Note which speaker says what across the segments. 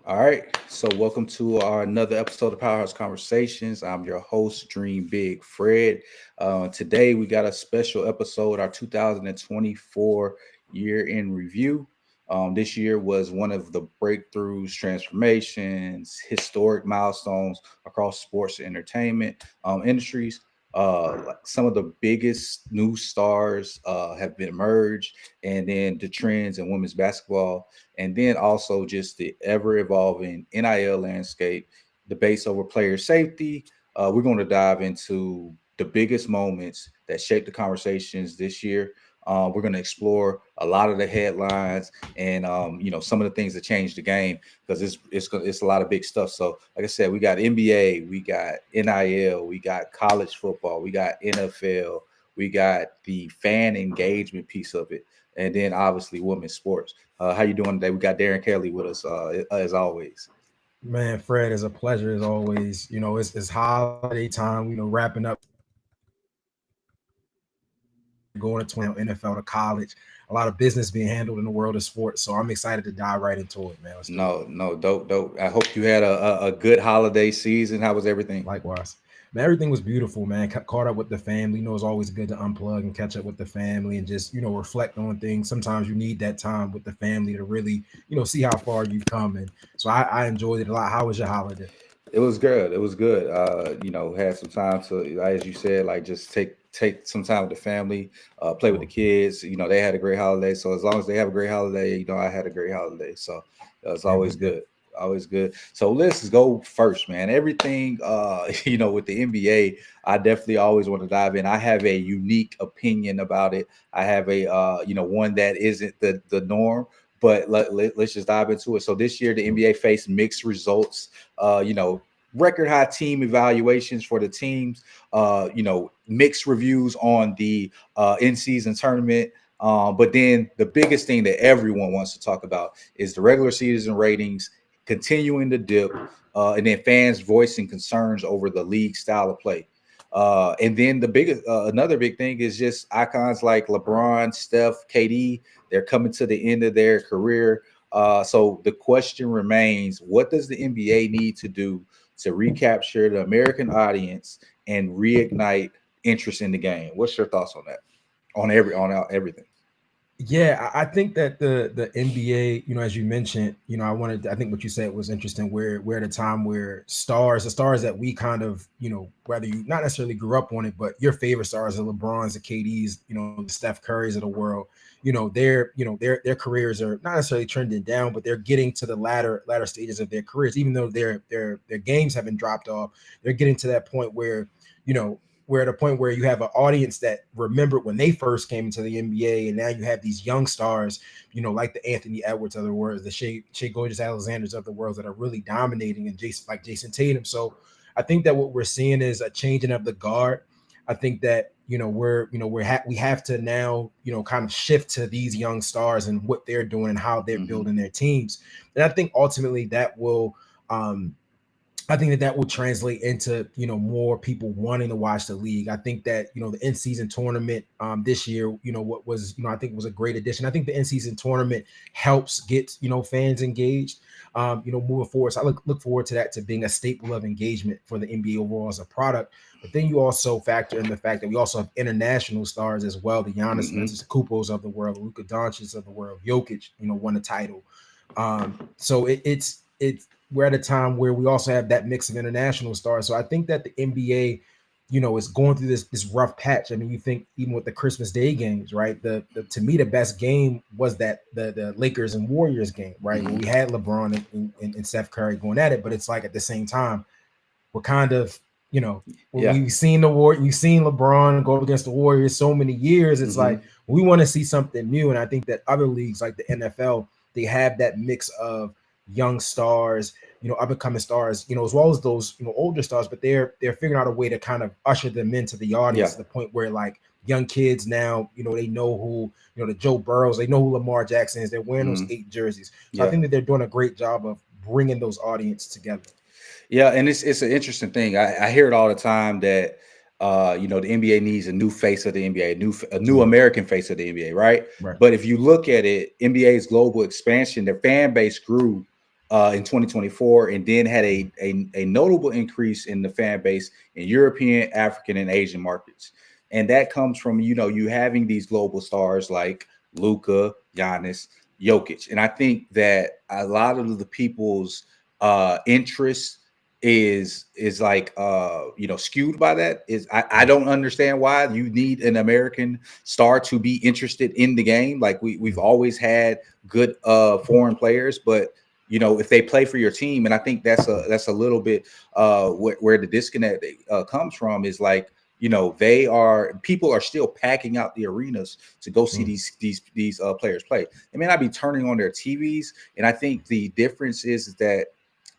Speaker 1: All right, so welcome to our another episode of Powerhouse Conversations. I'm your host, Dream Big Fred. Today we got a special episode, our 2024 year in review. This year was one of the breakthroughs, transformations, historic milestones across sports and entertainment industries. Like some of the biggest new stars have been emerged, and then the trends in women's basketball, and then also just the ever evolving NIL landscape, debates over player safety. We're going to dive into the biggest moments that shaped the conversations this year. We're going to explore a lot of the headlines and some of the things that changed the game because it's a lot of big stuff. So, like I said, we got NBA, we got NIL, we got college football, we got NFL, we got the fan engagement piece of it, and then obviously women's sports. How you doing today? We got Darren Kelly with us as always.
Speaker 2: Man, Fred, it's a pleasure as always. It's holiday time, wrapping up going to NFL to college. A lot of business being handled in the world of sports. So I'm excited to dive right into it, man. Let's do it.
Speaker 1: No, dope. I hope you had a good holiday season. How was everything?
Speaker 2: Likewise. Man, everything was beautiful, man. Caught up with the family. It's always good to unplug and catch up with the family and just, reflect on things. Sometimes you need that time with the family to really, see how far you've come. And so I enjoyed it a lot. How was your holiday?
Speaker 1: It was good. It was good. Had some time to, as you said, like just take some time with the family, play with the
Speaker 2: Sure.
Speaker 1: kids. They had a great holiday. So as long as they have a great holiday, I had a great holiday. So it's
Speaker 2: Yeah,
Speaker 1: always good. Always good. So let's go first, man. Everything, with the NBA, I definitely always want to dive in. I have a unique opinion about it. I have a, one that isn't the norm. But let's just dive into it. So this year, the NBA faced mixed results. Record high team evaluations for the teams. Mixed reviews on the in season tournament. But then the biggest thing that everyone wants to talk about is the regular season ratings continuing to dip, and then fans voicing concerns over the league style of play. And then the biggest, another big thing is just icons like LeBron, Steph, KD. They're coming to the end of their career. So the question remains: what does the NBA need to do to recapture the American audience and reignite interest in the game? What's your thoughts on that? On everything.
Speaker 2: Yeah, I think that the NBA, as you mentioned, I think what you said was interesting. We're at a time where the stars that we kind of, whether you not necessarily grew up on it, but your favorite stars, the LeBrons, the KDs, the Steph Currys of the world, their careers are not necessarily trending down, but they're getting to the latter stages of their careers, even though their games haven't dropped off. They're getting to that point where, you know, we're at a point where you have an audience that remembered when they first came into the NBA, and now you have these young stars, like the Anthony Edwards of the world, the Shea Gilgeous Alexanders of the world that are really dominating, and Jason Tatum. So I think that what we're seeing is a changing of the guard. I think that we have to now kind of shift to these young stars and what they're doing and how they're
Speaker 1: Mm-hmm.
Speaker 2: building their teams, and I think ultimately that will. I think that will translate into more people wanting to watch the league. I think that the in season tournament this year, what was I think was a great addition. I think the in season tournament helps get fans engaged. Moving forward, so I look forward to that to being a staple of engagement for the NBA overall as a product. But then you also factor in the fact that we also have international stars as well, the Giannis
Speaker 1: Mm-hmm.
Speaker 2: Antetokounmpos of the world, the Luka Doncic of the world, Jokic, won a title. So it's we're at a time where we also have that mix of international stars. So I think that the NBA, is going through this rough patch. I mean, you think even with the Christmas Day games, right? The to me the best game was that the Lakers and Warriors game, right? Where
Speaker 1: Mm-hmm.
Speaker 2: we had LeBron and Steph Curry going at it, but it's like at the same time we're kind of when
Speaker 1: Yeah.
Speaker 2: you've seen LeBron go up against the Warriors so many years. It's
Speaker 1: Mm-hmm.
Speaker 2: like we want to see something new, and I think that other leagues like the NFL, they have that mix of young stars, up and coming stars, as well as those older stars, but they're figuring out a way to kind of usher them into the audience
Speaker 1: Yeah.
Speaker 2: to the point where like young kids now, they know who, the Joe Burrows, they know who Lamar Jackson is. They're wearing those
Speaker 1: Mm-hmm.
Speaker 2: 8 jerseys. So I
Speaker 1: Yeah.
Speaker 2: think that they're doing a great job of bringing those audience together.
Speaker 1: Yeah, and it's an interesting thing. I hear it all the time that the NBA needs a new face of the NBA, a new
Speaker 2: Yeah,
Speaker 1: American face of the NBA, right?
Speaker 2: right.
Speaker 1: But if you look at it, NBA's global expansion, their fan base grew in 2024, and then had a notable increase in the fan base in European, African, and Asian markets. And that comes from, you having these global stars like Luka, Giannis, Jokic. And I think that a lot of the people's interest is like skewed by that. I don't understand why you need an American star to be interested in the game. Like we've always had good foreign players, but if they play for your team, and I think that's a little bit where the disconnect comes from, is like, people are still packing out the arenas to go see these players play. They may not be turning on their TVs, and I think the difference is that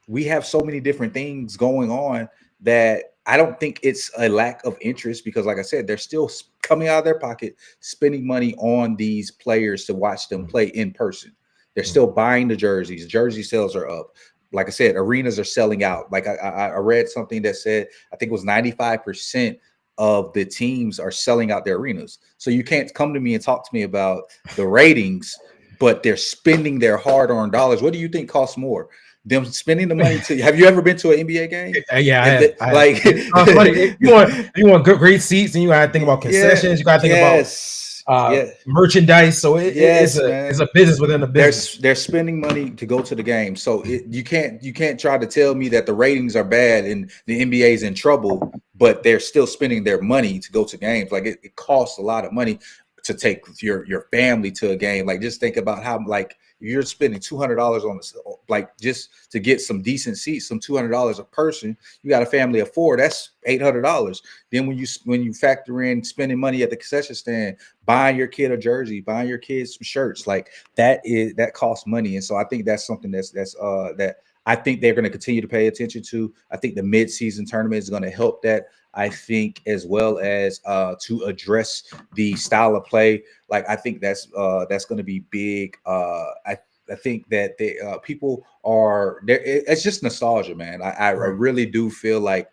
Speaker 1: we have so many different things going on that I don't think it's a lack of interest, because like I said, they're still coming out of their pocket, spending money on these players to watch them play in person. They're still buying the jerseys. Jersey sales are up. Like I said, arenas are selling out. Like I read something that said, I think it was 95% of the teams are selling out their arenas. So you can't come to me and talk to me about the ratings, but they're spending their hard-earned dollars. What do you think costs more? Them spending the money to? Have you ever been to an NBA game?
Speaker 2: Yeah, I have.
Speaker 1: Like,
Speaker 2: you want great seats, and you got to think about concessions. You got to think about merchandise. So it's a business within a business.
Speaker 1: They're spending money to go to the game. So you can't try to tell me that the ratings are bad and the NBA is in trouble, but they're still spending their money to go to games. Like it costs a lot of money to take your family to a game. Like just think about how, like, you're spending $200 on this, like just to get some decent seats, some $200 a person. You got a family of four, that's $800. Then when you factor in spending money at the concession stand, buying your kid a jersey, buying your kids some shirts, like that costs money. And so I think that's something that I think they're going to continue to pay attention to. I think the mid-season tournament is going to help that. I think, as well as to address the style of play. Like I think that's going to be big. I think that people are there. It's just nostalgia, man. I really do feel like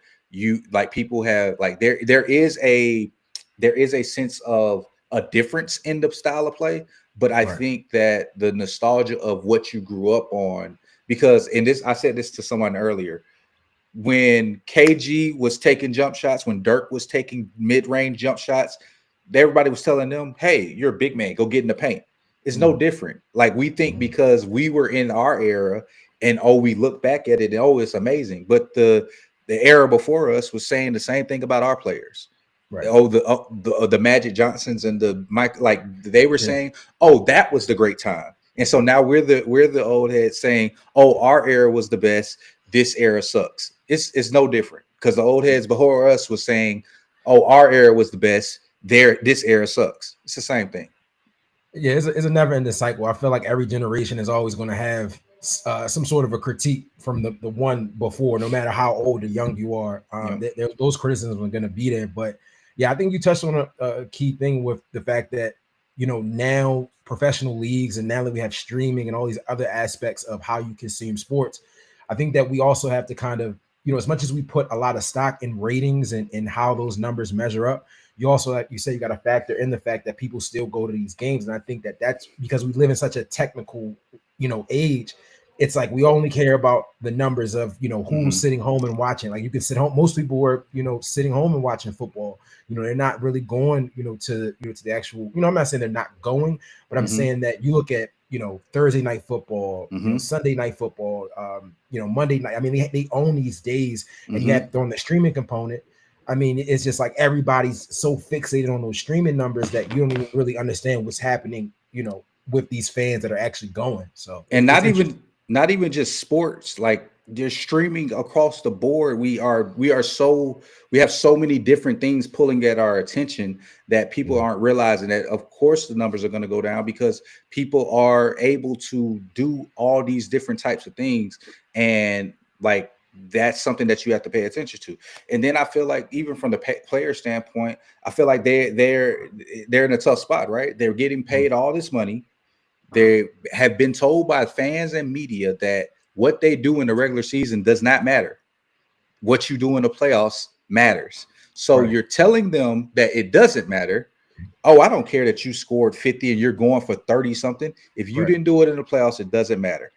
Speaker 1: people have, like, there is a sense of a difference in the style of play, but I think that the nostalgia of what you grew up on, because I said this to someone earlier, when KG was taking jump shots, when Dirk was taking mid-range jump shots, everybody was telling them, hey, you're a big man, go get in the paint. It's no different. Like, we think because we were in our era and we look back at it and it's amazing. But the era before us was saying the same thing about our players. Right. The Magic Johnsons and the Mike, like they were saying, that was the great time. And so now we're the old heads saying, our era was the best, this era sucks. It's no different, because the old heads before us was saying, our era was the best, this era sucks. It's the same thing.
Speaker 2: Yeah, it's a never-ending cycle. I feel like every generation is always going to have some sort of a critique from the one before, no matter how old or young you are. Those criticisms are going to be there. But yeah, I think you touched on a key thing with the fact that, now professional leagues, and now that we have streaming and all these other aspects of how you consume sports, I think that we also have to kind of, as much as we put a lot of stock in ratings and how those numbers measure up, you also, like you say, you got to factor in the fact that people still go to these games. And I think that that's because we live in such a technical, age. It's like we only care about the numbers of, who's sitting home and watching. Like, you can sit home. Most people were, sitting home and watching football. They're not really going, to the actual, I'm not saying they're not going, but I'm saying that you look at, Thursday night football, Sunday night football, Monday night. I mean, they own these days, and you have to throw in the streaming component. I mean, it's just like everybody's so fixated on those streaming numbers that you don't even really understand what's happening, with these fans that are actually going. So,
Speaker 1: and not even just sports, like just streaming across the board. We have so many different things pulling at our attention that people aren't realizing that, of course, the numbers are going to go down because people are able to do all these different types of things. And like, that's something that you have to pay attention to. And then I feel like, even from the player standpoint, I feel like they're in a tough spot, right? They're getting paid all this money. They have been told by fans and media that what they do in the regular season does not matter. What you do in the playoffs matters. So you're telling them that it doesn't matter. I don't care that you scored 50 and you're going for 30 something. If you didn't do it in the playoffs, it doesn't matter.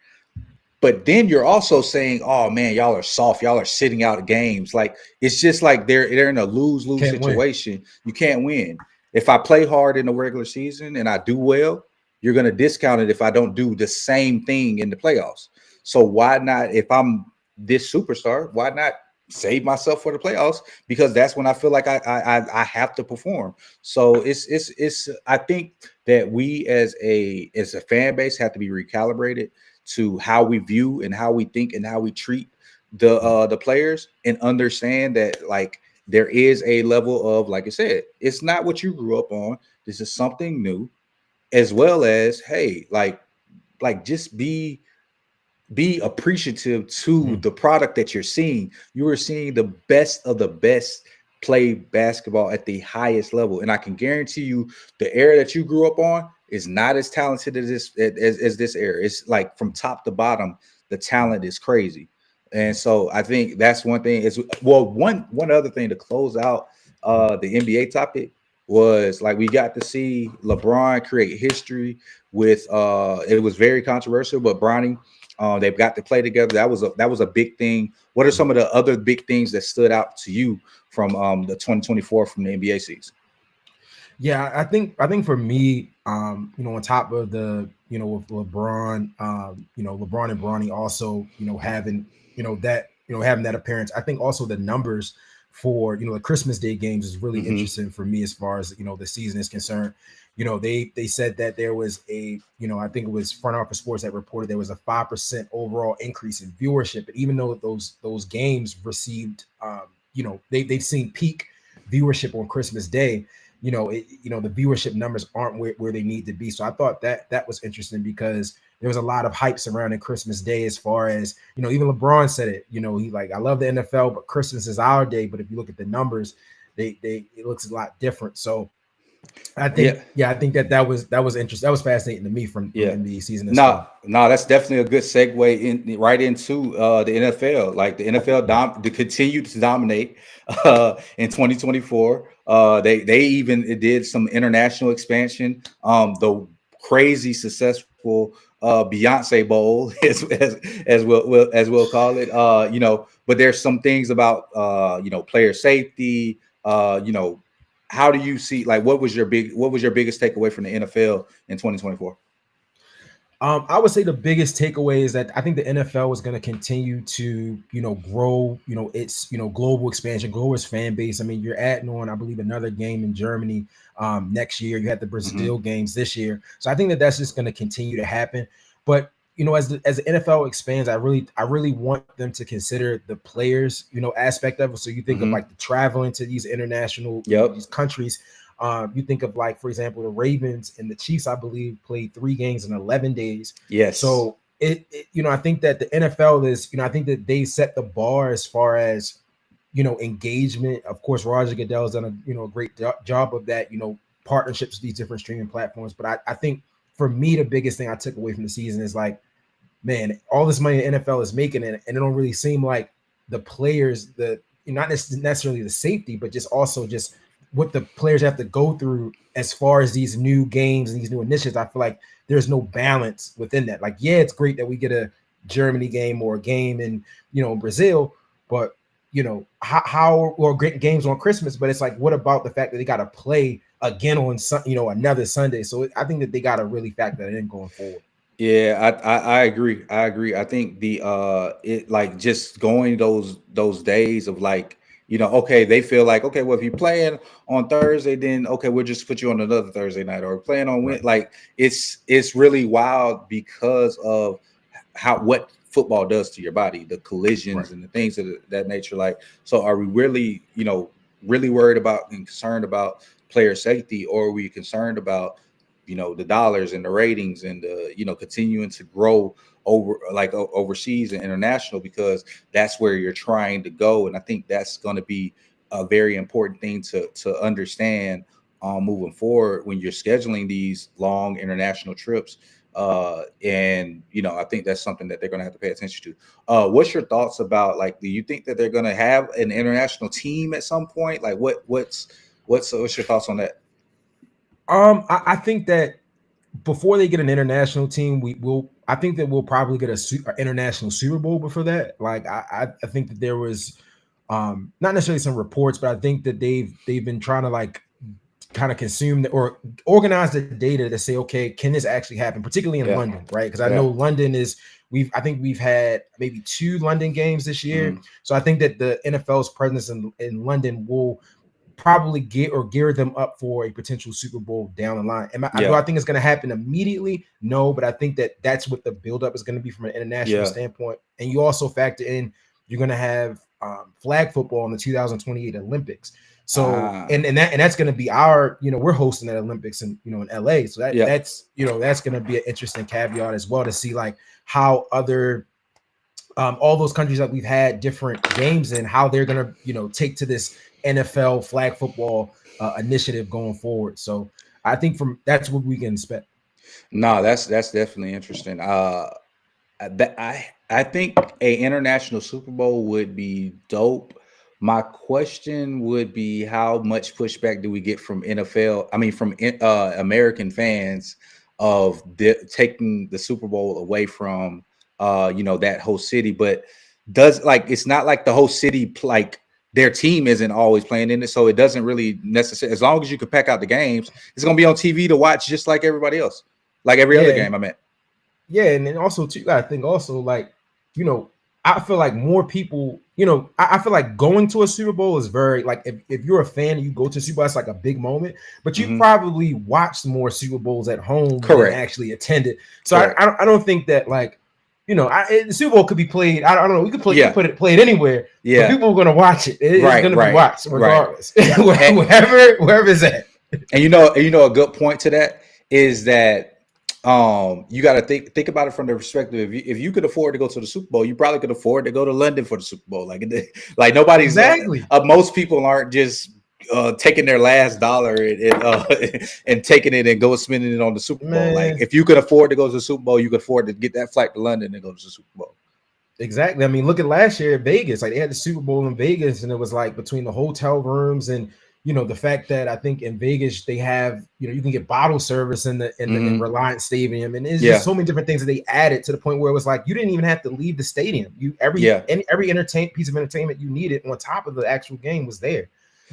Speaker 1: but then you're also saying, "Oh man, y'all are soft. Y'all are sitting out games." Like it's just like they're in a lose lose
Speaker 2: Can't win.
Speaker 1: situation. You can't win. If I play hard in the regular season and I do well, you're going to discount it if I don't do the same thing in the playoffs. So why not? If I'm this superstar, why not save myself for the playoffs? Because that's when I feel like I have to perform. So it's. I think that we as a fan base have to be recalibrated to how we view and how we think and how we treat the players, and understand that like there is a level of, like I said, it's not what you grew up on. This is something new, as well as, hey, like just be appreciative to
Speaker 2: Mhm.
Speaker 1: the product that you're seeing. You are seeing the best of the best play basketball at the highest level, and I can guarantee you, the era that you grew up on is not as talented as this era. It's like from top to bottom, the talent is crazy, and so I think that's one thing. Is well, one other thing to close out the NBA topic was like we got to see LeBron create history with it was very controversial, but Bronny, they've got to play together. That was a big thing. What are some of the other big things that stood out to you from the 2024 from the NBA season?
Speaker 2: Yeah, I think for me, on top of the, with LeBron, LeBron and Bronny also, having, having that appearance. I think also the numbers for, the Christmas Day games is really
Speaker 1: Mm-hmm.
Speaker 2: interesting for me as far as, the season is concerned. They said that there was a, I think it was Front Office Sports that reported there was a 5% overall increase in viewership. But even though those games received, they've seen peak viewership on Christmas Day, the viewership numbers aren't where they need to be. So I thought that was interesting because there was a lot of hype surrounding Christmas Day, as far as, even LeBron said it. He like, I love the NFL, but Christmas is our day. But if you look at the numbers, they it looks a lot different. So I think,
Speaker 1: Yeah.
Speaker 2: yeah, I think that was interesting. That was fascinating to me from
Speaker 1: Yeah.
Speaker 2: NBA season as
Speaker 1: No,
Speaker 2: well.
Speaker 1: no, that's definitely a good segue in right into the NFL. Like the NFL to continue to dominate in 2024. They even did some international expansion. The crazy successful Beyonce Bowl, as we'll call it. But there's some things about player safety. How do you see, like, what was your biggest takeaway from the NFL in 2024?
Speaker 2: I would say the biggest takeaway is that I think the NFL is going to continue to, grow, its, global expansion, grow its fan base. I mean, you're adding on, I believe, another game in Germany next year. You had the
Speaker 1: Mm-hmm.
Speaker 2: Brazil games this year, so I think that that's just going to continue to happen. But as the NFL expands, I really want them to consider the players, aspect of it. So you think of
Speaker 1: Mm-hmm.
Speaker 2: like the traveling to these international,
Speaker 1: Yep.
Speaker 2: these countries. You think of, like, for example, the Ravens and the Chiefs, I believe, played 3 games in 11 days.
Speaker 1: Yes.
Speaker 2: So I think that the NFL is, I think that they set the bar as far as, engagement. Of course, Roger Goodell's done a great job of that, partnerships with these different streaming platforms. But I think for me, the biggest thing I took away from the season is like, man, all this money the NFL is making, and it don't really seem like the players, the not necessarily the safety, but just also just what the players have to go through as far as these new games and these new initiatives. I feel like there's no balance within that. Like, yeah, it's great that we get a Germany game or a game in, Brazil, but how or great games on Christmas, but it's like, what about the fact that they got to play again on another Sunday? So I think that they got to really factor that in going forward.
Speaker 1: Yeah, I agree. I agree. I think the it like just going those days of like, okay, they feel like, okay, well, if you're playing on Thursday, then okay, we'll just put you on another Thursday night, or playing on
Speaker 2: Right.
Speaker 1: like it's really wild because of how what football does to your body, the
Speaker 2: Right.
Speaker 1: collisions and the things of that nature. Like, so are we really, really worried about and concerned about player safety, or are we concerned about, the dollars and the ratings and the, continuing to grow overseas and international, because that's where you're trying to go. And I think that's going to be a very important thing to understand moving forward when you're scheduling these long international trips. And I think that's something that they're going to have to pay attention to. What's your thoughts about, like, do you think that they're going to have an international team at some point? Like, what's your thoughts on that?
Speaker 2: I think that before they get an international team, we will. I think that we'll probably get a international Super Bowl before that. Like I think that there was not necessarily some reports, but I think that they've been trying to like kind of consume or organize the data to say, okay, can this actually happen, particularly in
Speaker 1: Yeah.
Speaker 2: London, right? Because I
Speaker 1: Yeah.
Speaker 2: know London is I think we've had maybe 2 London games this year.
Speaker 1: Mhm.
Speaker 2: So I think that the NFL's presence in London will probably gear them up for a potential Super Bowl down the line. Do
Speaker 1: Yeah.
Speaker 2: I think it's going to happen immediately? No, but I think that that's what the buildup is going to be from an international
Speaker 1: Yeah.
Speaker 2: standpoint. And you also factor in you're going to have flag football in the 2028 Olympics. So
Speaker 1: Ah.
Speaker 2: and that's going to be our, we're hosting that Olympics in LA. So
Speaker 1: Yeah.
Speaker 2: that's going to be an interesting caveat as well to see like how other all those countries that we've had different games in, how they're gonna, take to this NFL flag football initiative going forward. So I think that's what we can expect.
Speaker 1: No, that's definitely interesting. I think a international Super Bowl would be dope. My question would be, how much pushback do we get from NFL? I mean, from American fans of taking the Super Bowl away from that host city? But it's not like the host city, like their team isn't always playing in it, so it doesn't really necessarily. As long as you can pack out the games, it's gonna be on TV to watch just like everybody else, like every other
Speaker 2: Yeah,
Speaker 1: game. I meant.
Speaker 2: yeah, and then also too, I think also like, you know, I feel like more people, I feel like going to a Super Bowl is very like if you're a fan and you go to Super Bowl, it's like a big moment. But you
Speaker 1: Mhm.
Speaker 2: probably watched more Super Bowls at home than
Speaker 1: Correct.
Speaker 2: actually attended. So
Speaker 1: Correct.
Speaker 2: I don't think that like, the Super Bowl could be played. I don't know. We could
Speaker 1: Yeah.
Speaker 2: play it anywhere, but
Speaker 1: Yeah.
Speaker 2: people are going to watch it. It's
Speaker 1: Right.
Speaker 2: going to be
Speaker 1: Right.
Speaker 2: watched
Speaker 1: Right.
Speaker 2: regardless,
Speaker 1: And,
Speaker 2: wherever it's at.
Speaker 1: and a good point to that is that you got to think about it from the perspective, if you could afford to go to the Super Bowl, you probably could afford to go to London for the Super Bowl. Like nobody's
Speaker 2: Exactly.
Speaker 1: most people aren't just taking their last dollar and taking it and go spending it on the Super Bowl. Like
Speaker 2: Man.
Speaker 1: if you could afford to go to the Super Bowl, you could afford to get that flight to London and go to the Super Bowl.
Speaker 2: Exactly. I mean, look at last year at Vegas. Like they had the Super Bowl in Vegas, and it was like between the hotel rooms and the fact that I think in Vegas they have you can get bottle service in Reliance Stadium, and it's just
Speaker 1: Yeah.
Speaker 2: so many different things that they added to the point where it was like you didn't even have to leave the stadium.
Speaker 1: Yeah.
Speaker 2: Every piece of entertainment you needed on top of the actual game was there.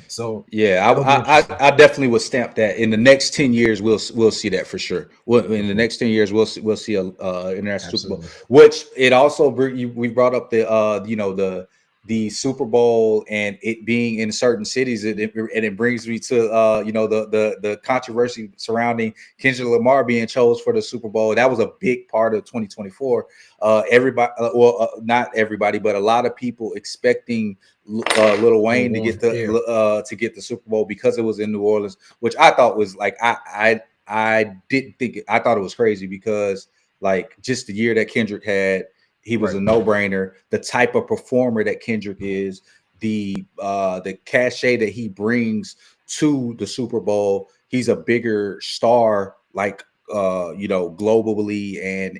Speaker 2: So
Speaker 1: Yeah,
Speaker 2: that'll be interesting.
Speaker 1: I definitely would stamp that. In the next 10 years, we'll see that for sure. In the next 10 years, we'll see a international Super Bowl.
Speaker 2: Absolutely.
Speaker 1: Which it also we brought up the Super Bowl and it being in certain cities, and it brings me to the controversy surrounding Kendrick Lamar being chose for the Super Bowl. That was a big part of 2024. Everybody, not everybody, but a lot of people expecting Lil Wayne to get the Super Bowl because it was in New Orleans, which I thought was like I didn't think I thought it was crazy because like just the year that Kendrick had, he was a no-brainer. The type of performer that Kendrick is, the cachet that he brings to the Super Bowl, he's a bigger star like globally and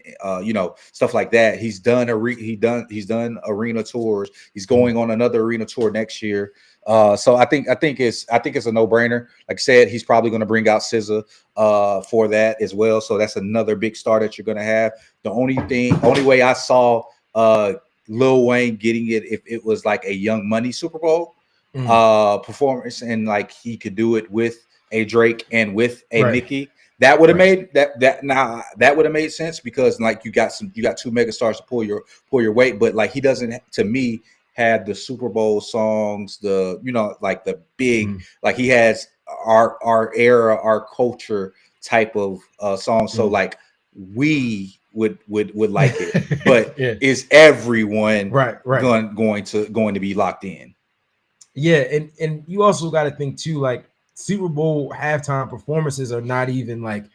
Speaker 1: stuff like that. He's done arena tours. He's going on another arena tour next year. So I think it's a no-brainer. Like I said, he's probably going to bring out SZA for that as well. So that's another big star that you're going to have. The only way I saw Lil Wayne getting it if it was like a Young Money Super Bowl performance, and like he could do it with a Drake and with a Nicki. That would have made that would have made sense because like you got two megastars to pull your weight, but like he doesn't, to me, have the Super Bowl songs, like the big like he has our era, our culture type of songs. So like we would like it, but is everyone going to be locked in?
Speaker 2: Yeah, and you also got to think too, like Super Bowl halftime performances are not even like,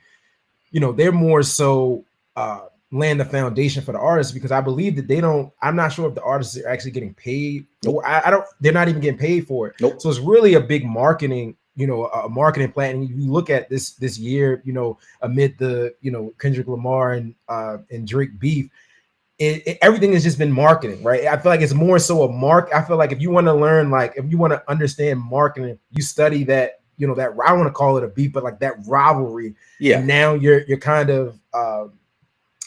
Speaker 2: they're more so laying the foundation for the artists, because I believe that I'm not sure if the artists are actually getting paid.
Speaker 1: Nope.
Speaker 2: They're not even getting paid for it.
Speaker 1: Nope.
Speaker 2: So it's really a big marketing, a marketing plan. And you look at this year, amid the, Kendrick Lamar and Drake beef, everything has just been marketing, right? I feel like it's more so a I feel like if you want to learn, like if you want to understand marketing, you study that, that I want to call it a beef, but like that rivalry.
Speaker 1: Yeah.
Speaker 2: And now you're kind of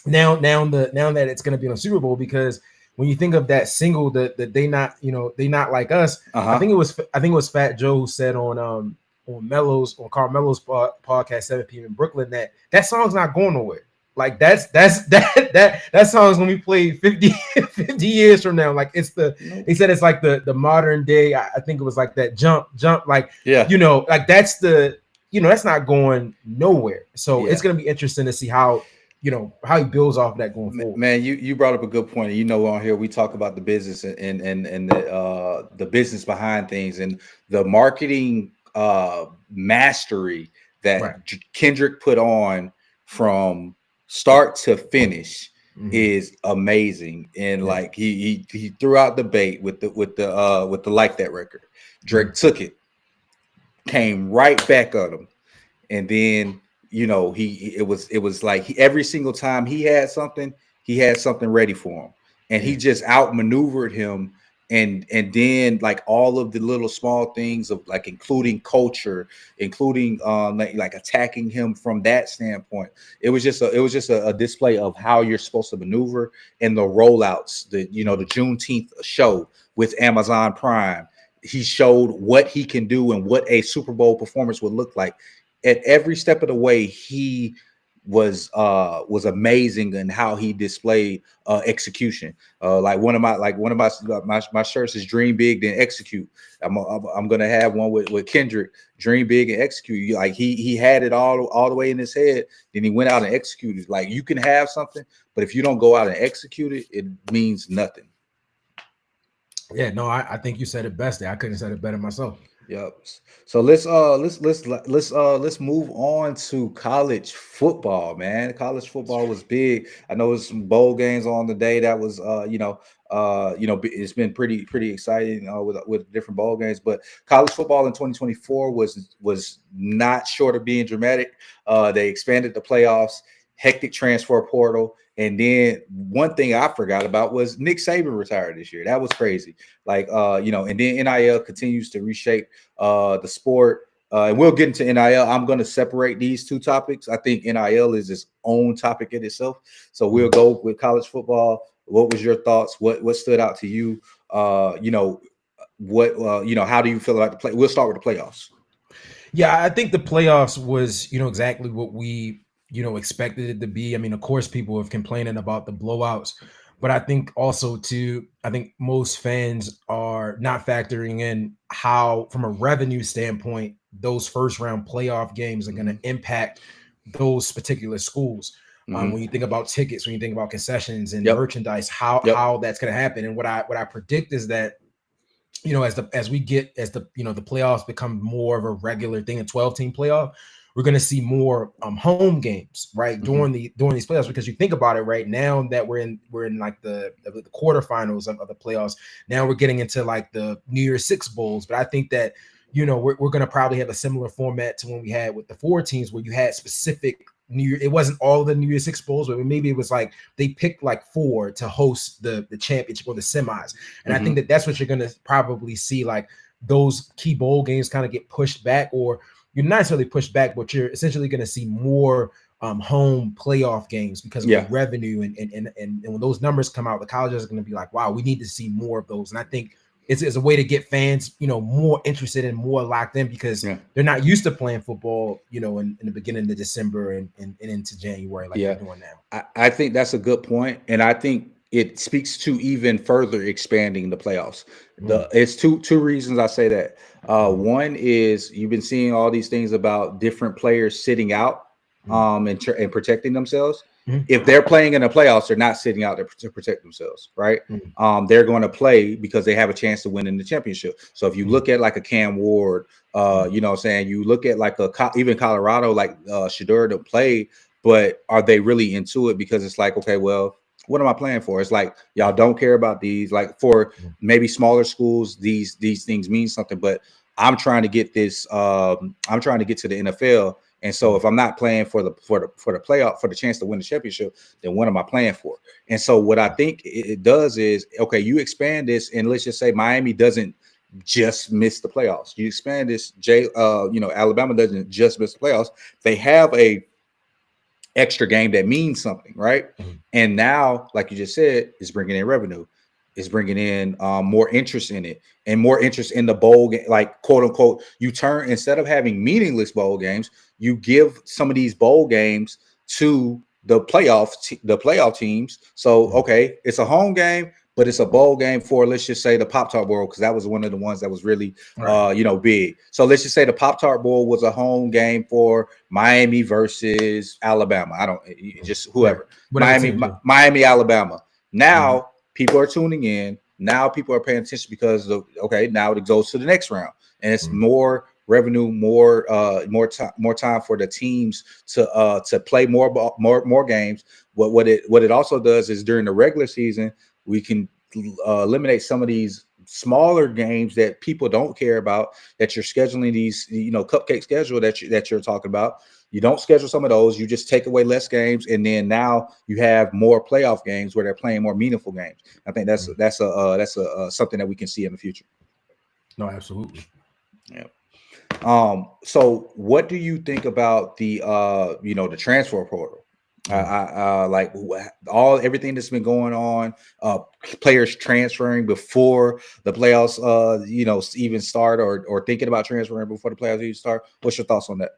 Speaker 2: now that it's going to be on Super Bowl, because when you think of that single, that they not, they not like us. I
Speaker 1: Uh-huh.
Speaker 2: think it was Fat Joe who said on Carmelo's podcast 7 p.m. in Brooklyn that song's not going nowhere. Like that song's gonna be played 50 years from now. Like it's
Speaker 1: Nope.
Speaker 2: they said it's like the modern day. I think it was like that jump, like
Speaker 1: Yeah.
Speaker 2: like that's that's not going nowhere. So it's
Speaker 1: Yeah.
Speaker 2: gonna be interesting to see how he builds off of that going forward.
Speaker 1: Man, you brought up a good point. You know, on here we talk about the business and the business behind things and the marketing mastery
Speaker 2: Right.
Speaker 1: that Kendrick put on from start to finish
Speaker 2: Mm-hmm.
Speaker 1: is amazing. And
Speaker 2: Yeah.
Speaker 1: like he threw out the bait with the Like That record.
Speaker 2: Mm-hmm.
Speaker 1: Drake took it, came right back at him, and then it was like every single time he had something ready for him, and
Speaker 2: Yeah.
Speaker 1: he just outmaneuvered him. And then like all of the little small things of like including culture, including like attacking him from that standpoint. It was just a display of how you're supposed to maneuver, and the rollouts, the Juneteenth show with Amazon Prime. He showed what he can do and what a Super Bowl performance would look like. At every step of the way, he was amazing in how he displayed execution. Like one of my shirts is Dream Big then Execute. I'm gonna have one with Kendrick, Dream Big and Execute. Like he had it all the way in his head, then he went out and executed. Like you can have something, but if you don't go out and execute it, it means nothing.
Speaker 2: Yeah, no, I think you said it best there. I couldn't have said it better myself.
Speaker 1: Yep. So let's move on to college football, man. College football was big. I know there's some bowl games on today. That was it's been pretty exciting with different bowl games. But college football in 2024 was not short of being dramatic. They expanded the playoffs, hectic transfer portal. And then one thing I forgot about was Nick Saban retired this year. That was crazy. Like and then NIL continues to reshape the sport. And we'll get into NIL. I'm going to separate these two topics. I think NIL is its own topic in itself. So we'll go with college football. What was your thoughts? What stood out to you? How do you feel about the play? We'll start with the playoffs.
Speaker 2: Yeah, I think the playoffs was, exactly what we, expected it to be. I mean, of course, people have complaining about the blowouts, but I think also too, I think most fans are not factoring in how, from a revenue standpoint, those first round playoff games are going to impact those particular schools.
Speaker 1: Mm-hmm.
Speaker 2: When you think about tickets, when you think about concessions and
Speaker 1: Yep.
Speaker 2: merchandise, how
Speaker 1: Yep.
Speaker 2: how that's going to happen, and what I predict is that as the the playoffs become more of a regular thing, a 12-team playoff, we're going to see more home games, right,
Speaker 1: Mm-hmm.
Speaker 2: during these playoffs. Because you think about it, right now that we're in like the quarterfinals of the playoffs. Now we're getting into like the New Year's Six bowls, but I think that we're going to probably have a similar format to when we had with the 4 teams, where you had specific New Year. It wasn't all the New Year's Six bowls, but maybe it was like they picked like 4 to host the championship or the semis. And I think that that's what you're going to probably see, like those key bowl games kind of get pushed back, or you're not necessarily pushed back, but you're essentially going to see more home playoff games because of the revenue. And when those numbers come out, the colleges are going to be like, wow, we need to see more of those. And I think it's a way to get fans, more interested and more locked in, because they're not used to playing football, in the beginning of December and into January like they're doing now.
Speaker 1: I think that's a good point, and I think it speaks to even further expanding the playoffs. It's two reasons I say that. One is you've been seeing all these things about different players sitting out and protecting themselves. If they're playing in the playoffs, they're not sitting out there to protect themselves, right? They're going to play because they have a chance to win in the championship. So if you look at like a Cam Ward, you look at like even Colorado, like Shedeur to play, but are they really into it? Because it's like, okay, well, what am I playing for? It's like y'all don't care about these. Like for maybe smaller schools, these things mean something. But I'm trying to get this. I'm trying to get to the NFL. And so if I'm not playing for the playoff, for the chance to win the championship, then what am I playing for? And so what I think it does is, okay, you expand this, and let's just say Miami doesn't just miss the playoffs. You expand this, Alabama doesn't just miss the playoffs. They have a extra game that means something, right?
Speaker 2: Mhm.
Speaker 1: And now, like you just said, it's bringing in revenue, it's bringing in more interest in it, and more interest in the bowl game, like quote unquote. You turn, instead of having meaningless bowl games, you give some of these bowl games to the playoff teams. So
Speaker 2: Mhm.
Speaker 1: okay, it's a home game, but it's a bowl game for, let's just say, the Pop Tart Bowl, because that was one of the ones that was really
Speaker 2: Right.
Speaker 1: big. So let's just say the Pop Tart Bowl was a home game for Miami versus Alabama. I don't, just
Speaker 2: Right.
Speaker 1: whoever.
Speaker 2: Whatever teams. Yeah.
Speaker 1: Miami, Alabama.
Speaker 2: Mhm.
Speaker 1: Now people are tuning in. Now people are paying attention because of, okay, now it goes to the next round, and it's
Speaker 2: Mhm.
Speaker 1: more revenue, more time for the teams to play more ball, more games. What it also does is, during the regular season, we can eliminate some of these smaller games that people don't care about, that you're scheduling, these, cupcake schedule that you're talking about. You don't schedule some of those, you just take away less games, and then now you have more playoff games where they're playing more meaningful games. I think that's
Speaker 2: Mhm.
Speaker 1: something that we can see in the future.
Speaker 2: No, absolutely.
Speaker 1: Yeah. So what do you think about the transfer portal?
Speaker 2: Mhm.
Speaker 1: Like everything that's been going on, players transferring before the playoffs, even start, or thinking about transferring before the playoffs even start. What's your thoughts on that?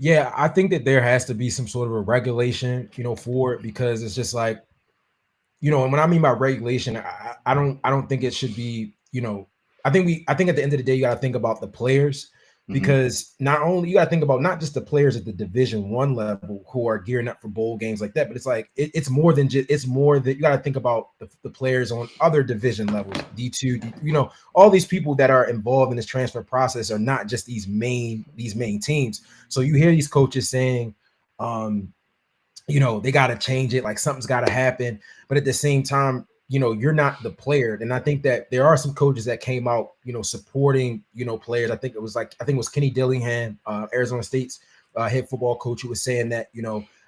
Speaker 2: Yeah, I think that there has to be some sort of a regulation, for it, because it's just like, and when I mean by regulation, I don't think it should be, I think at the end of the day, you got to think about the players,
Speaker 1: Mm-hmm.
Speaker 2: because not only you got to think about not just the players at the Division 1 level who are gearing up for bowl games like that, but it's like it's more than just, it's more that you got to think about the players on other division levels, D2, all these people that are involved in this transfer process are not just these main teams. So you hear these coaches saying, um, they got to change it, like something's got to happen, but at the same time, you're not the player. And I think that there are some coaches that came out, supporting, players. I think it was Kenny Dillingham, Arizona State's head football coach, who was saying that,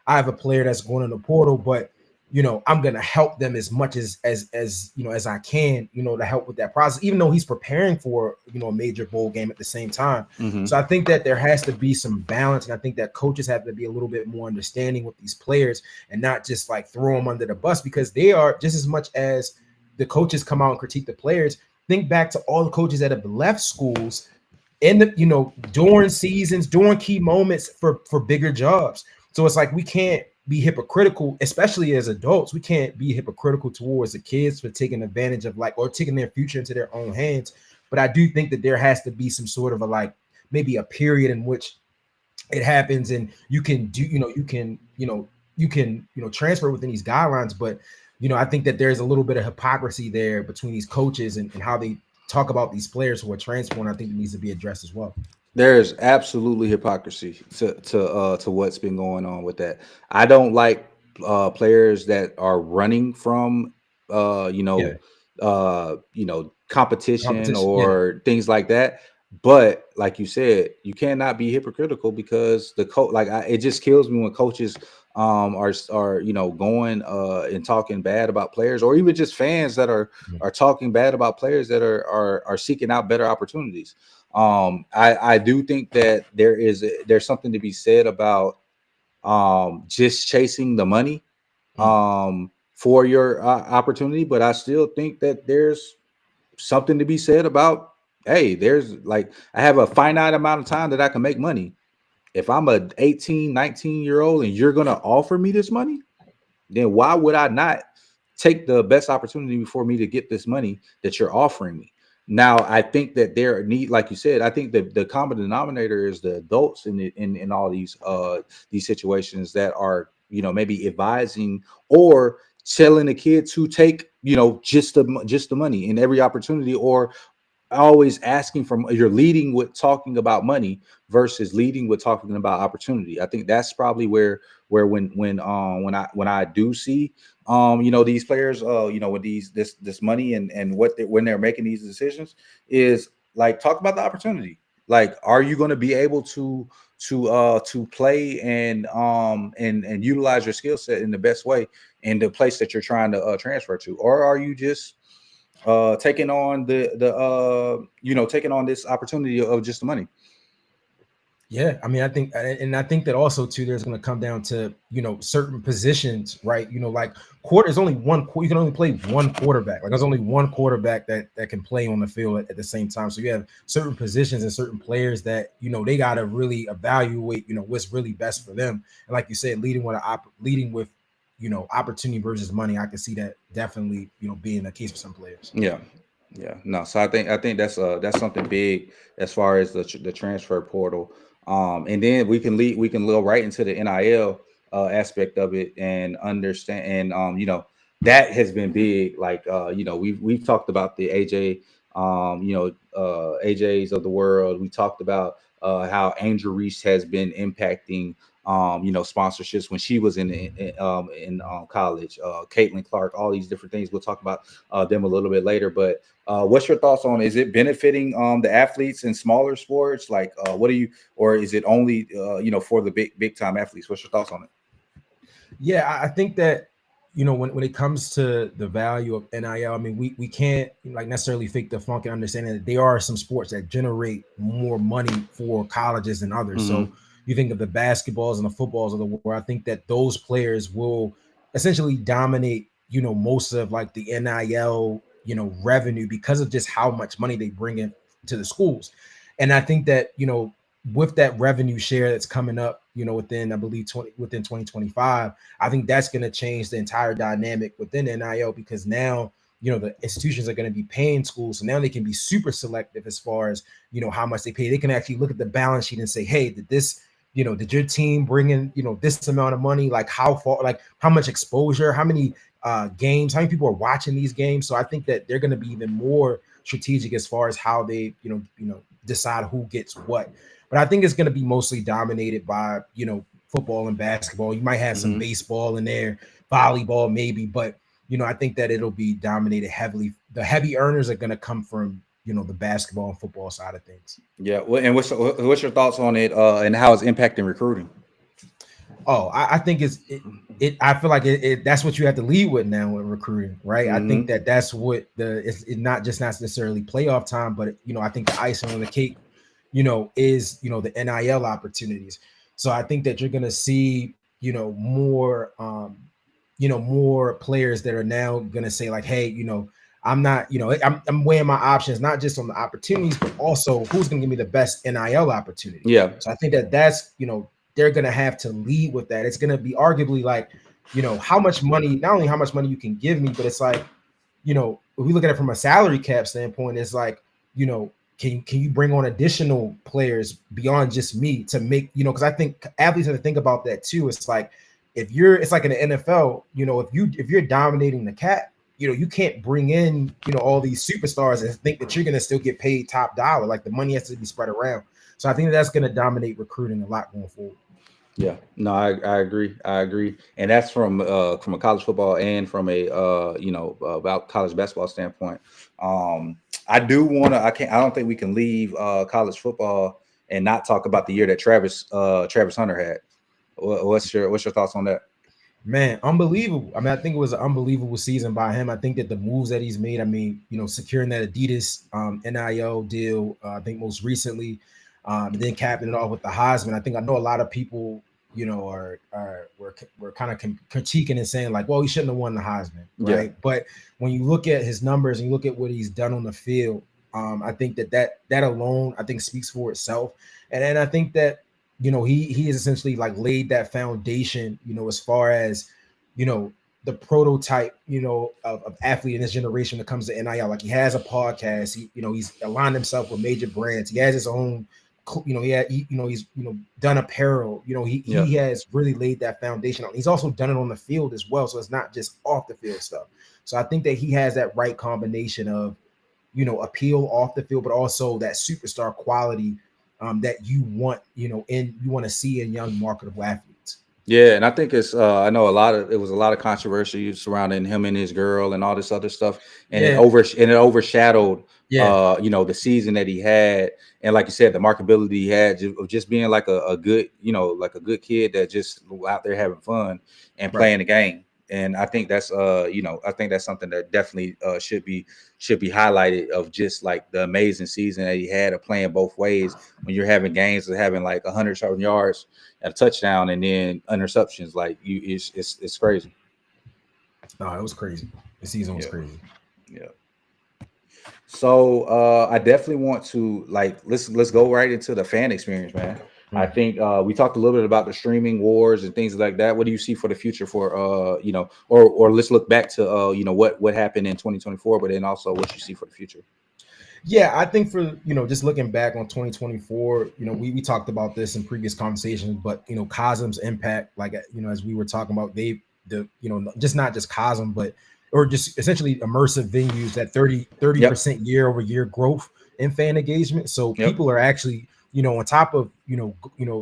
Speaker 2: I have a player that's going in the portal, but I'm going to help them as much as I can, to help with that process, even though he's preparing for, a major bowl game at the same time.
Speaker 1: Mm-hmm.
Speaker 2: So I think that there has to be some balance, and I think that coaches have to be a little bit more understanding with these players, and not just like throw them under the bus, because they are just as much as the coaches come out and critique the players. Think back to all the coaches that have left schools in the during seasons, during key moments for bigger jobs. So it's like we can't be hypocritical, especially as adults. We can't be hypocritical towards the kids for taking advantage of, like, or taking their future into their own hands. But I do think that there has to be some sort of a, like, maybe a period in which it happens, and you can do, transfer within these guidelines. But I think that there's a little bit of hypocrisy there between these coaches, and how they talk about these players who are transferring. I think it needs to be addressed as well.
Speaker 1: There's absolutely hypocrisy to what's been going on with that. I don't like players that are running from
Speaker 2: Yeah,
Speaker 1: competition
Speaker 2: competition. Yeah.
Speaker 1: or things like that. But like you said, you cannot be hypocritical, because the coach, like, it just kills me when coaches are going and talking bad about players, or even just fans that are talking bad about players that are seeking out better opportunities. I do think that there's something to be said about just chasing the money
Speaker 2: Mm.
Speaker 1: for your opportunity, but I still think that there's something to be said about, hey, there's, like, I have a finite amount of time that I can make money. If I'm a 18, 19-year old and you're gonna offer me this money, then why would I not take the best opportunity for me to get this money that you're offering me? Now, I think that there need, like you said, I think that the common denominator is the adults in all these situations that are, maybe advising or telling the kids who take, just the money in every opportunity, or always asking from, you're leading with talking about money versus leading with talking about opportunity. I think that's probably where when I do see these players with this money, and when they're making these decisions, is like, talk about the opportunity. Like, are you going to be able to play and utilize your skill set in the best way in the place that you're trying to transfer to, or are you just taking on taking on this opportunity of just the money?
Speaker 2: Yeah, I mean, I think that also too, there's going to come down to certain positions, right? Like quarter is only one. You can only play one quarterback. Like there's only one quarterback that can play on the field at the same time. So you have certain positions and certain players that they got to really evaluate. What's really best for them. And like you said, leading with opportunity versus money. I can see that definitely being the case for some players.
Speaker 1: Yeah. Yeah, no. So I think that's something big as far as the transfer portal. And then we can go right into the NIL aspect of it and understand, and that has been big. Like we've talked about the AJ AJs of the world. We talked about how Angel Reese has been impacting sponsorships when she was in college. Caitlin Clark, all these different things. We'll talk about them a little bit later, but what's your thoughts on, is it benefiting the athletes in smaller sports? Like what do you, or is it only for the big time athletes? What's your thoughts on it?
Speaker 2: Yeah, I think that when it comes to the value of NIL, I mean, we can't like necessarily fake the funk and understanding that there are some sports that generate more money for colleges than others. So
Speaker 1: Mm-hmm.
Speaker 2: you think of the basketballs and the footballs of the world. I think that those players will essentially dominate, most of like the NIL, revenue because of just how much money they bring in to the schools. And I think that, with that revenue share that's coming up, within I believe within 2025, I think that's going to change the entire dynamic within NIL because now, the institutions are going to be paying schools. So now they can be super selective as far as, how much they pay. They can actually look at the balance sheet and say, hey, did your team bring in, this amount of money? Like how far, like how much exposure, how many games, how many people are watching these games? So I think that they're going to be even more strategic as far as how they, decide who gets what. But I think it's going to be mostly dominated by, football and basketball. You might have some
Speaker 1: Mm-hmm.
Speaker 2: baseball in there, volleyball maybe, but I think that it'll be dominated heavily. The heavy earners are going to come from, the basketball and football side of things.
Speaker 1: Yeah. Well, and what's your thoughts on it and how it's impacting recruiting?
Speaker 2: Oh, I think I feel like that's what you have to lead with now in recruiting, right? I think
Speaker 1: Mm-hmm.
Speaker 2: that that's what it's not necessarily playoff time, but I think the icing on the cake, is the NIL opportunities. So I think that you're gonna see, more more players that are now gonna say like, hey, I'm not, I'm weighing my options not just on the opportunities, but also who's gonna give me the best NIL opportunity.
Speaker 1: Yeah.
Speaker 2: So I think that that's they're gonna have to lead with that. It's gonna be arguably like, how much money, not only how much money you can give me, but it's like, if we look at it from a salary cap standpoint, it's like, can you bring on additional players beyond just me to make, because I think athletes have to think about that too. It's like it's like in the NFL, if you're dominating the cap, you can't bring in, all these superstars and think that you're gonna still get paid top dollar. Like the money has to be spread around. So I think that's gonna dominate recruiting a lot going forward.
Speaker 1: Yeah, no, I agree. I agree, and that's from a college football and from a about college basketball standpoint. I do want to. I don't think we can leave college football and not talk about the year that Travis Hunter had. What's your thoughts on that?
Speaker 2: Man, unbelievable. I mean, I think it was an unbelievable season by him. I think that the moves that he's made, I mean, securing that Adidas NIL deal, I think most recently, and then capping it off with the Heisman. I think I know a lot of people, were kind of critiquing and saying like, well, he shouldn't have won the Heisman,
Speaker 1: Yeah,
Speaker 2: right? But when you look at his numbers and you look at what he's done on the field, I think that alone, I think speaks for itself. And I think that he has essentially like laid that foundation, as far as you know the prototype, of athlete in this generation when it comes to NIL. Like he has a podcast, he's aligned himself with major brands, he has his own, he's done apparel,
Speaker 1: yeah,
Speaker 2: he has really laid that foundation on. He's also done it on the field as well, so it's not just off the field stuff. So I think that he has that right combination of appeal off the field, but also that superstar quality, that you want, you want to see in young marketable athletes.
Speaker 1: yeah. And I think I know it was a lot of controversy surrounding him and his girl and all this other stuff, and
Speaker 2: Yeah,
Speaker 1: it overshadowed
Speaker 2: yeah,
Speaker 1: the season that he had, and like you said, the marketability he had of just being like a good like a good kid that just out there having fun and
Speaker 2: right.
Speaker 1: playing the game. And I think that's I think that's something that definitely should be highlighted, of just like the amazing season that he had of playing both ways. When you're having games of having like 100 something yards and a touchdown, and then interceptions, like it's crazy.
Speaker 2: No, it was crazy. The season was
Speaker 1: Yeah,
Speaker 2: crazy.
Speaker 1: yeah. So I definitely want to, like, let's go right into the fan experience, man. I
Speaker 2: Mm.
Speaker 1: think we talked a little bit about the streaming wars and things like that. What do you see for the future for or let's look back to what happened in 2024, but then also what you see for the future.
Speaker 2: Yeah, I think for just looking back on 2024, we talked about this in previous conversations, but Cosm's impact, like as we were talking about, just not just Cosm, but or just essentially immersive venues that
Speaker 1: Yep.
Speaker 2: percent year over year growth in fan engagement. So
Speaker 1: Yep.
Speaker 2: people are actually on top of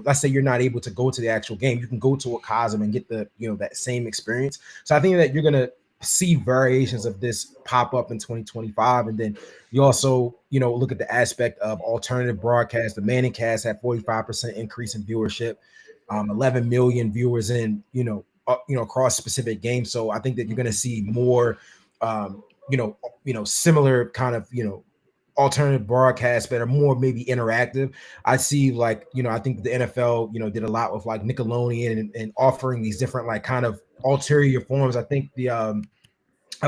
Speaker 2: let's say you're not able to go to the actual game, you can go to a Cosm and get the that same experience. So I think that you're gonna see variations of this pop up in 2025, and then you also, look at the aspect of alternative broadcast. The Manning cast had 45% increase in viewership, 11 million viewers in, across specific games. So I think that you're going to see more, um, similar kind of, alternative broadcasts that are more maybe interactive. I see like, I think the NFL, did a lot with like Nickelodeon and offering these different like kind of ulterior forms. I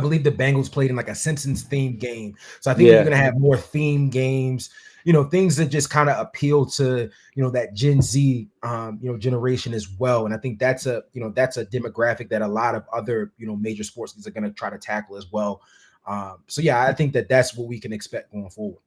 Speaker 2: believe the Bengals played in like a Simpsons themed game. So I think that you're
Speaker 1: Yeah.
Speaker 2: going to have more theme games, things that just kind of appeal to, that Gen Z, generation as well. And I think that's a demographic that a lot of other, major sports leagues are going to try to tackle as well. So yeah, I think that that's what we can expect going forward.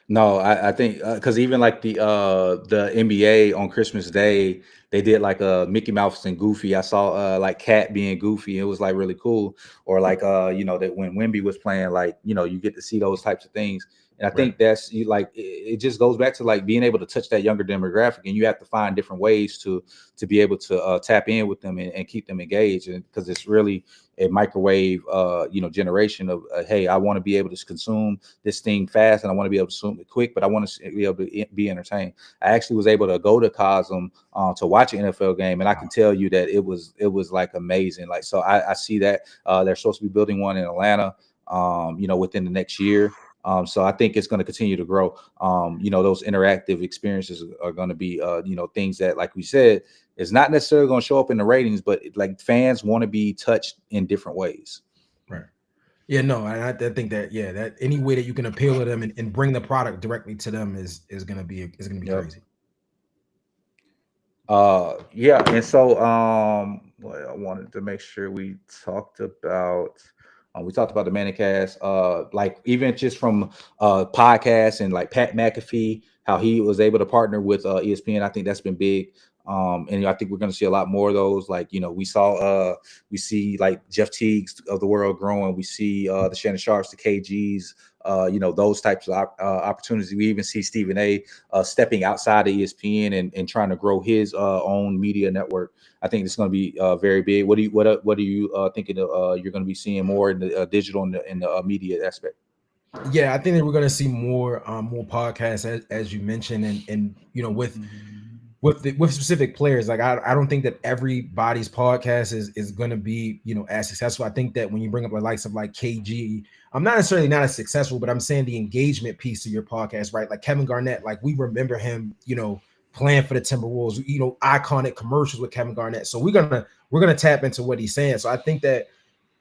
Speaker 1: No, I think because even like the NBA on Christmas Day, they did like a Mickey Mouse and Goofy. I saw like Cat being Goofy. It was like really cool. Or like that when Wimby was playing, like you get to see those types of things. And I
Speaker 2: Right.
Speaker 1: think that's you like it just goes back to like being able to touch that younger demographic, and you have to find different ways to be able to tap in with them and keep them engaged. And because it's really a microwave generation of hey, I want to be able to consume this thing fast, and I want to be able to consume it quick, but I want to be able to be entertained. I actually was able to go to Cosm to watch an NFL game, and I can tell you that it was like amazing. Like so, I see that they're supposed to be building one in Atlanta, within the next year. So I think it's going to continue to grow. Those interactive experiences are going to be, things that, like we said, is not necessarily going to show up in the ratings, but like fans want to be touched in different ways.
Speaker 2: Right. Yeah, no, and I think that that any way that you can appeal to them and bring the product directly to them is gonna be
Speaker 1: Yep.
Speaker 2: crazy.
Speaker 1: Yeah, and so what I wanted to make sure we talked about the Manicast, like even just from podcasts and like Pat McAfee, how he was able to partner with ESPN. I think that's been big. And I think we're going to see a lot more of those. Like we see like Jeff Teagues of the world growing. We see the Shannon Sharps, the KGs, those types of opportunities. We even see Stephen A stepping outside of ESPN and trying to grow his own media network. I think it's going to be very big. What are you thinking you're going to be seeing more in the digital and the media aspect?
Speaker 2: Yeah, I think that we're gonna see more podcasts as you mentioned, and with specific players. Like I don't think that everybody's podcast is gonna be as successful. I think that when you bring up the likes of like KG, I'm not necessarily not as successful, but I'm saying the engagement piece of your podcast, right? Like Kevin Garnett, like we remember him, playing for the Timberwolves, iconic commercials with Kevin Garnett. So we're gonna tap into what he's saying. So I think that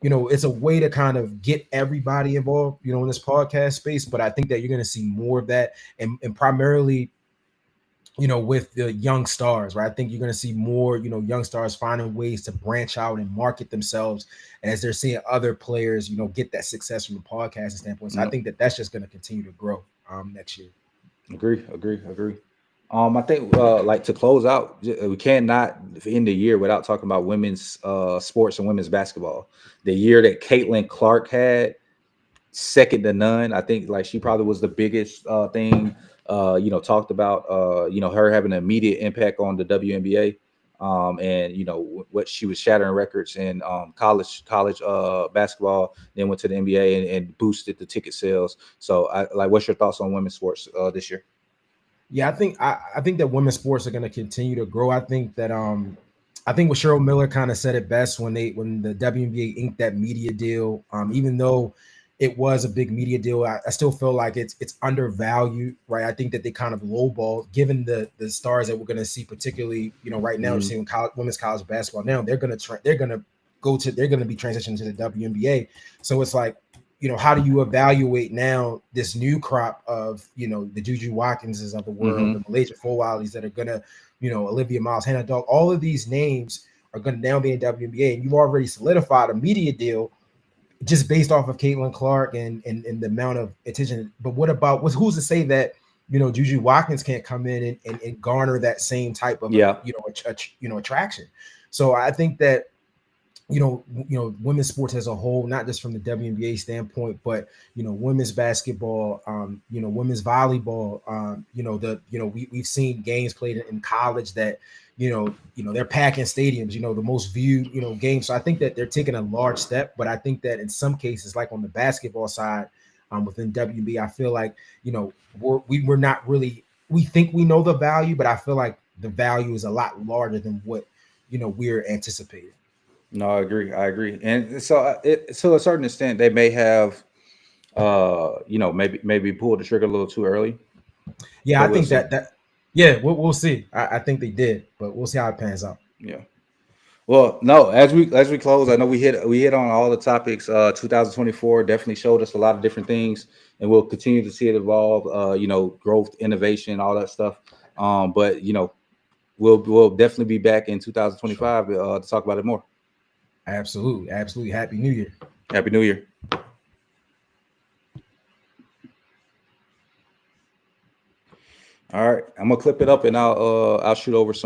Speaker 2: it's a way to kind of get everybody involved, in this podcast space. But I think that you're going to see more of that, and primarily, with the young stars, right? I think you're going to see more, young stars finding ways to branch out and market themselves as they're seeing other players, get that success from the podcasting standpoint. So I
Speaker 1: Yep.
Speaker 2: think that that's just going to continue to grow next year.
Speaker 1: Agree. I think like to close out, we cannot end the year without talking about women's sports and women's basketball. The year that Caitlin Clark had, second to none. I think like she probably was the biggest thing talked about. Her having an immediate impact on the WNBA. And what she was shattering records in college basketball, then went to the NBA and boosted the ticket sales. So what's your thoughts on women's sports this year?
Speaker 2: Yeah, I think that women's sports are going to continue to grow. I think that I think what Cheryl Miller kind of said it best when the WNBA inked that media deal. Even though it was a big media deal, I still feel like it's undervalued, right? I think that they kind of lowballed, given the stars that we're going to see, particularly right now, we're
Speaker 1: Mhm.
Speaker 2: seeing women's college basketball. Now they're going to be transitioning to the WNBA. So it's like, how do you evaluate now this new crop of the Juju Watkinses of the world, the
Speaker 1: Mhm.
Speaker 2: Malaysia Fowalies that are going to Olivia Miles, Hannah Dog, all of these names are going to now be in WNBA, and you've already solidified a media deal just based off of Caitlin Clark and the amount of attention. But what about who's to say that Juju Watkins can't come in and garner that same type of
Speaker 1: Yeah.
Speaker 2: attraction? So I think that women's sports as a whole, not just from the WNBA standpoint, but women's basketball, women's volleyball, we've seen games played in college that they're packing stadiums, the most viewed games. So I think that they're taking a large step, but I think that in some cases, like on the basketball side, within WNBA, I feel like we're not really, we think we know the value, but I feel like the value is a lot larger than what we're anticipating.
Speaker 1: No, I agree. I agree. And so, to a certain extent, they may have, maybe pulled the trigger a little too early,
Speaker 2: Yeah,
Speaker 1: but
Speaker 2: I
Speaker 1: we'll
Speaker 2: think
Speaker 1: see.
Speaker 2: yeah, we'll see. I think they did, but we'll see how it pans out.
Speaker 1: Yeah. Well, no. As we close, I know we hit on all the topics. 2024 definitely showed us a lot of different things, and we'll continue to see it evolve. Growth, innovation, all that stuff. But we'll definitely be back in
Speaker 2: Sure.
Speaker 1: 2025 to talk about it more.
Speaker 2: Absolutely. Absolutely. Happy New Year.
Speaker 1: Happy New Year. All right, I'm gonna clip it up and I'll shoot over some.